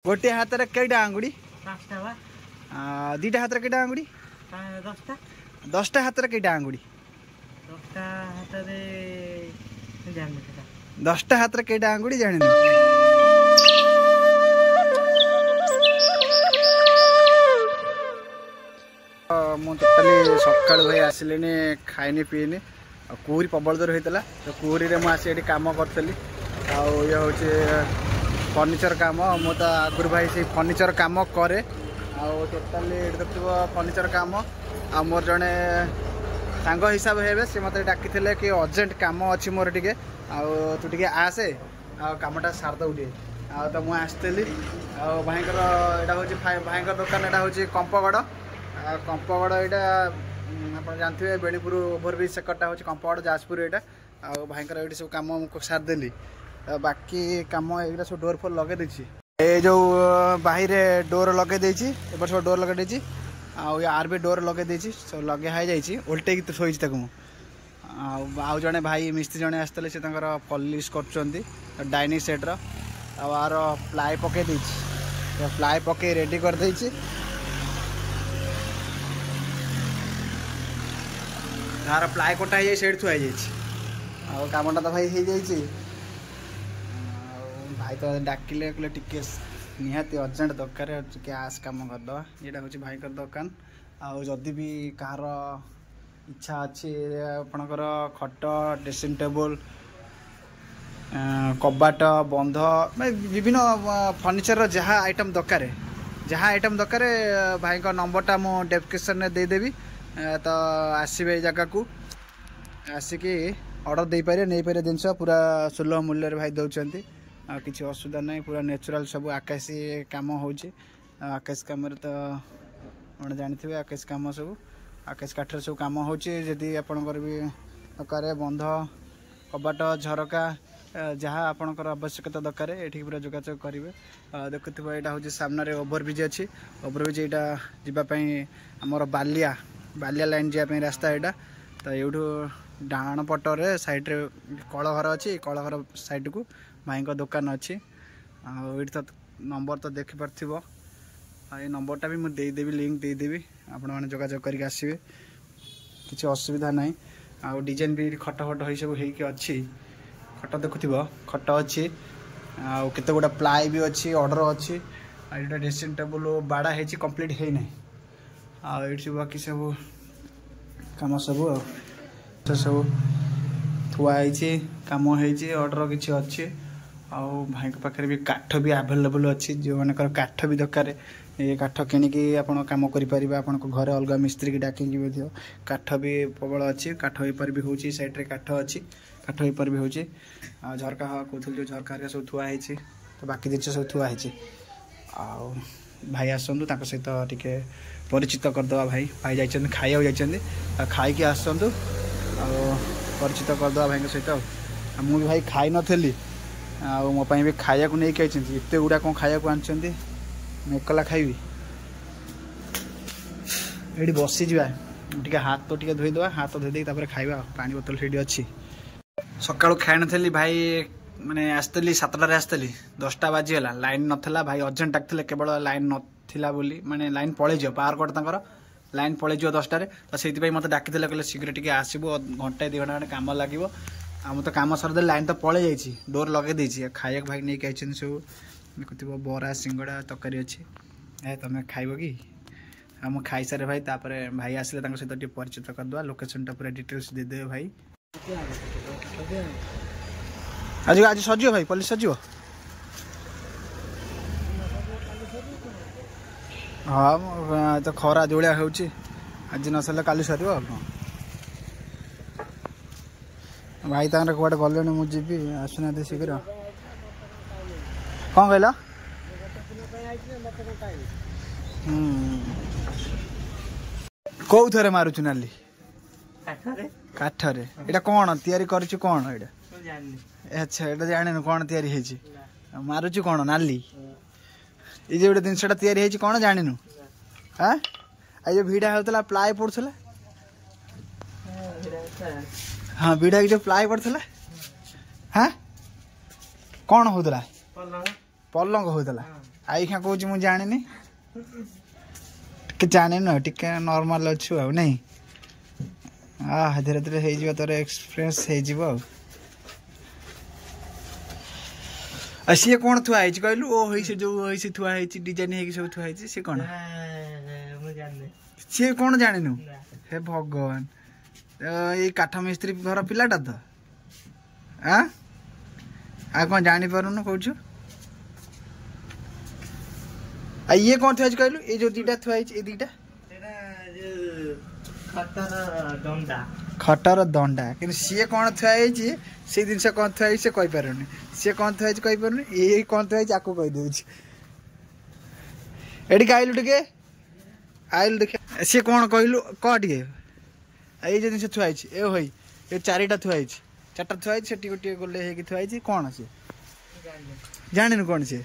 गोटे हाथ में कईटा आंगुड़ी दीटा हाथ में कईटा आंगुड़ी 10टा हाथ में कईटा आंगुड़ी 10टा हाथ में कईटा आंगुड़ी जानी मु टोटाली सका भाई आसिले खाइनी पीनी कुहरी प्रबल जोर होता तो कुहरी में मुझे कम करी ये हूँ फर्निचर कम मु तो आगुरी भाई से फर्निचर कम करे टोटाली देखिए फर्निचर कम आ मोर जड़े सांग हिसाब हे सी मत डाकी कि अर्जेंट कम अच्छी मोर टे तू टे आसे कमटा सारद टे तो मुझे आसती भाई यहाँ हूँ भाई दुकान यहाँ हूँ कंपगड़ कंपगड़ यहाँ आप जानते हैं बेणीपुर ओभरब्रिज सेकटा हूँ कंपगड़ जाजपुर यहाँ भाई ये सब कम सारदेली बाकी कम ये सब डोर फोर लगे ये जो बाहर डोर लगे सब डोर लगे आर भी डोर लगे सब लगे हाई उल्टे तो शोई आउ जड़े भाई मिस्त्री जड़े आसते से पॉलिश कर डाइनिंग सेट्र आर प्लाई पकई प्लाई पकई रेडी कर तार प्लाई कटा है से थुआ कमटा तो भाई हो जाए भाई तो डाकिले कहले टिके निहाती अर्जेंट दरकार आस कम करदे यहाँ हूँ भाई दुकान आदि भी कहार इच्छा अच्छी आपणकर खट ड्रेसिंग टेबल कबाट बंध विभिन्न फर्निचर जहाँ आइटम दरकार भाई का नंबरटा मु डिस्क्रिप्शन में देदेवी तो आसबे जगह को आसिकी ऑर्डर दे पारे नहीं पारे जिनस पूरा सुलभ मूल्य भाई दौरान किसी असुविधा नहीं पूरा नेचुरल सब आकाशी कम हो आकाश कम तो आप जानते आकाश कम सब आकाश काठर सब कम होदी आपणकर भी दरकार बंध कबाट झरका जहाँ आपणकर आवश्यकता दरकार ये पूरा जोगाजोग करेंगे देखुव यहाँ हूँ सामने ओभरब्रिज अच्छी ओभरब्रिज यहाँ जावाई आमर बालिया लाइन जावाई रास्ता यहाँ तो यूँ डाण पटरे सैड्रे कलघर अच्छी कलघर साइड को भाई दुकान अच्छी ये तो नंबर तो देखिपार ये नंबरटा भी मुझे देदेवी लिंक देदेवी आपण मैंने जोगाजोग करके आसबे किसी असुविधा ना आ डिजाइन भी खट फट हो सब होची खट देखुव खट अच्छी आते गुड़ा प्लाई भी अच्छी ऑर्डर अच्छी यहाँ ड्रेसिंग टेबल बाड़ा है कंप्लीट है ना ये बाकी सब कम सब सब थुआई कम ऑर्डर किसी अच्छी भाई पाखे भी काठ भी आवेलेबल अच्छी जो मान काठ भी दरकार ये काठ किणिकी आप कम करें आप घर अलग मिस्त्री की डाकिकी काठ भी प्रबल अच्छी काठ पर भी होची साइड्रे काठ अच्छी काठ पर भी होची झरका कहते जो झरका सब थुआई तो बाकी जिन सब थुआई भाई आसतु सहित टिके परिचित करदे भाई जाइए खाया जाइए खाई आसतु परिचित करदे भाई सहित मुझे भाई खाई नी मोपाई भी खाया को नहीं आई एत गुड़ा कौन खाया आनी एकला खाइबी ये बसी टे हाथ तो टे धोईदे हाथ धोई खाइबा पानी बोतल से अच्छी सका खाई नी भाई मैंने आसती 7टार आसती 10टा बाजीगला लाइन नाला भाई अर्जेंट डाकते केवल लाइन नाला माने लाइन पलैज पावर कट तक लाइन पलैज 10टार तो से मत डाकी कहले शीघ्र टे आसबू घंटे 2 घंटा कम लगे आम तो कम सरदे लाइन तो पलै जाइए डोर लगे खाया भाई नहीं आई सब देखुव बरा सिंगड़ा तरकारी अच्छी ए तुम खाइब कि हम खाई सारे भाई तापर भाई आसिले सहित परिचित करदे लोकेशन पूरा डिटेल्स देदे भाई आज आज सजिव भाई पॉलिश सजिव हाँ तो खरा जोड़िया हो आज न सरले काली सर भाई तांकर कौटे गले मुझे आसुना शीघ्र कौन कहला कौ थे मारुचु नाली काठरे एटा कौन तैयारी करिछु कौन एटा अच्छा एटा जाने कौन तैयारी हेछि मारुचु कौन नाली ये जो गोटे जिनसा तैयारी हेछि कौन जानिनु हाँ ये भिड़ा होता प्लाई पड़ूला हाँ भिड़ा जो प्लाई पड़ता हाँ कौन होता पलंग होता आई क्या कौच मुझे जानी टे जानी न टे नॉर्मल अच्छु आ नहीं धीरे धीरे हो तोर एक्सपीरियंस हो सी कौन थुआई कहलु ओ से जो थुआई डिजाइन हो सब थुआई सी कौन सी कौन जानु हे भगवान ये काठ मिस्त्री घर पिलाटा तो आ कौन जानी पारुन कौच ये कौन थुआई कहलु ये जो दीटा थुआई ये दीटा खटर दंडा कि सी कौन थुआई से जिन कौन थुआई से कही पारुनी सी कौन थुआई कही पारुनी ये कौन थुआई आपको कही दूची एडी आइलु टे आइलु देख सी कौन कहलु कह टे ये जो जिन थुआई ए भाई ये चारिटा थुआई चार्टा थुआई से गोटे गोले थुआई कौन सी जानी कौन सी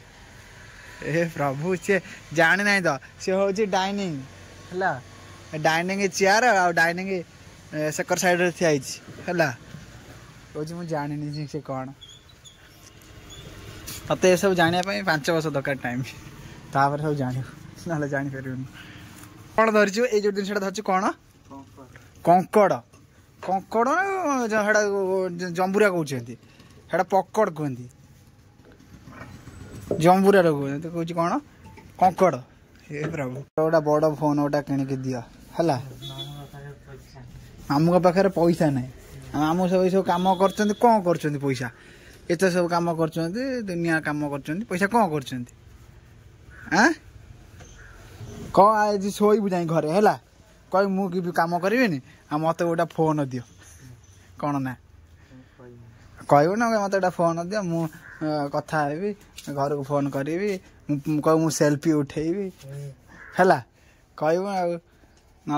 ए प्रभु सी जानी ना तो सी हूँ डाइनिंग है डाइनिंग चेयर आ डाइनिंग सेकर साइड रे थी है मुझे जानी से कौन मत ये सब जाना 5 वर्ष दरकार टाइम तापर सब जान ना जापर कौन धरचु ये जो जिन धरचु कौन कंकड़ कंकड़ जंबुरा कहते पकड़ कहते जंबुरा कहते कौन कंकड़ हे प्रभु गोटा बड़ फोन गोटा किणिक दियो है मामू पाखे पैसा ना मामू सब सब कम कर कौन कर पैसा ये सब कम कर दुनिया कम कर पैसा कौन कर आज शोबू जाए घरे है कह मुझे कम करी मत गोटा फोन दियो कौन ना कहू ना मत गोटा फोन दियो मु कथा हेबी घर को फोन करी कह मु सेल्फी उठेबी है कहू ना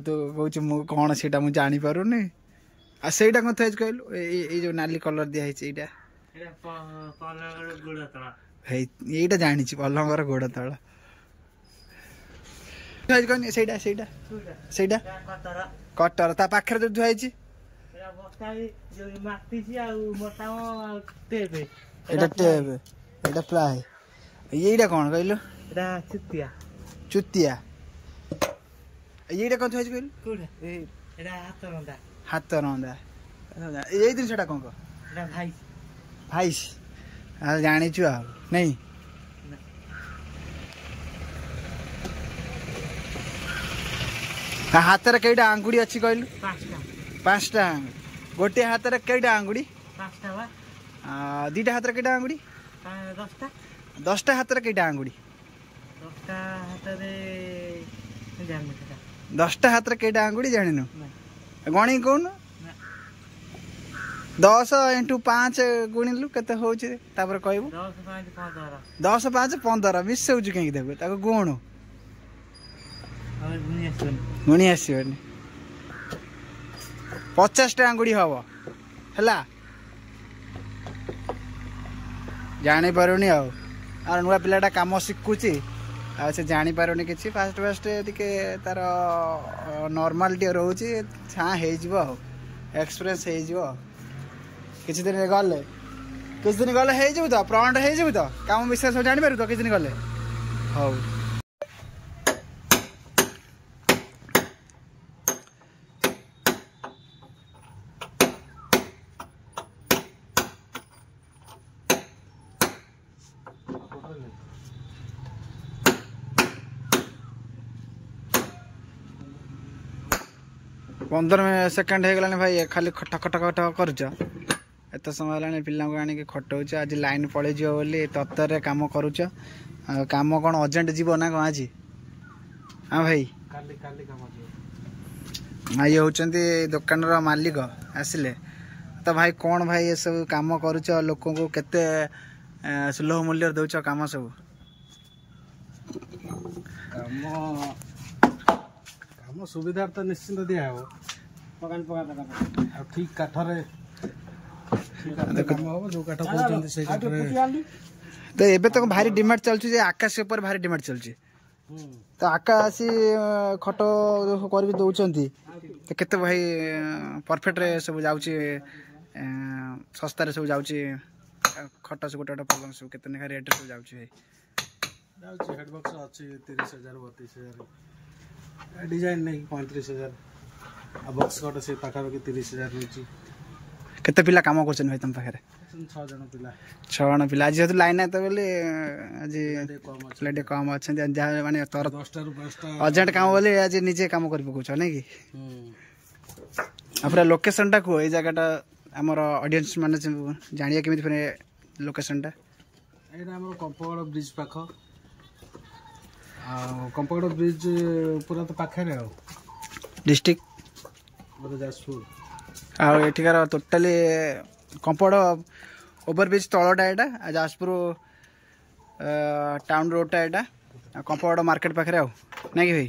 तू कौच मु कौन से मुझे जापारूनी आईटा कौन थे कहलु ये जो नाली कलर दिखाई यहीटा जानी पलंगर गोड़ तल कटर ता पाखे जो धुआई प्लाय यहीटा कौन कहलु चुतिया ये कौन थी कहलु हाथ रंधा यही जिन कौन कह भाई जानी नहीं हाथ में कईटा आंगुड़ी अच्छी कहलु 5टा गोटे हाथ में कईटा आंगुड़ी 2टा हाथ में कईटा आंगुड़ी 10टा हाथ में कईटा आंगुड़ी 10टा हाथ में कईटा आंगुड़ी जानु गणी कौन 10 × 5 गुणिलु केते होउछ तापर कहबू 10 5 15 मिसौछ कहीं देखो ताको गुण गुणी आसबनी 50टा आंगुड़ी हम है जानी पारुनी आ नुआ पिलाटा कम शिखुची से जापारुनी कि फास्ट फास्ट टे तार नॉर्मालिटी रोचे हाँ हो एक्सपीरियंस हो किसी दिन गले हो तो प्रंट हो तो काम विषय सब जापर तो किसी दिन गले हौ 15 सेकेंड हो गलानी भाई खाली खट खट खट करुच एत समय है पिला आनिक खटौच आज लाइन पलि जी बोली तत्तर कम करुच कम कौन अर्जेंट जीव ना कौन आज हाँ भाई ये होती दुकान मालिक आसिले तो भाई कौन भाई ये सब कम करुच लोक को केते सुलभ मूल्य दौच कम सब कम सुविधा तो निश्चिंत दिया हो पकान पका ठीक काठरे तो एबे तो भारी डिमांड चलछि आकाश ऊपर भारी डिमांड चलछि तो आकाशी खट कर दौरान तो केते भाई परफेक्ट रे सब जाउछि सस्ता रे सब जाउछि खट से गोटे पलंग सब केते रेट सब जाउछि भाई जाऊँ हेडबक्स अच्छी 30,000 32,000 डिजाइन नहीं 35,000 आ बक्स कट से पाखापाखि 30,000 रोचे केते पिला काम करछन भाई तुम पाखरे 6 जन पिला 6 जन पिला आज जेतु लाइन आते बोले आज कम अच्छे पिला टे कम अच्छन जहाँ माने तोर 10टा रु 5टा अर्जेंट काम बोले आज निजे काम कर पकुछ नै कि आपरा लोकेशन टा को ए जगहटा हमर ऑडियंस माने जानिया केमिति फने लोकेशन टा एटा हमर कंपगड़ ब्रिज पाख आ कंपगड़ ब्रिज पूरा तो पाखे रे डिस्ट्रिक्ट मोर जाजपुर आ एठिकार टोटली कंपड़ ओवरब्रिज तलटा एटा जाजपुर टाउन रोडटा एटा कंपड़ मार्केट पाखे आ नहीं कि भाई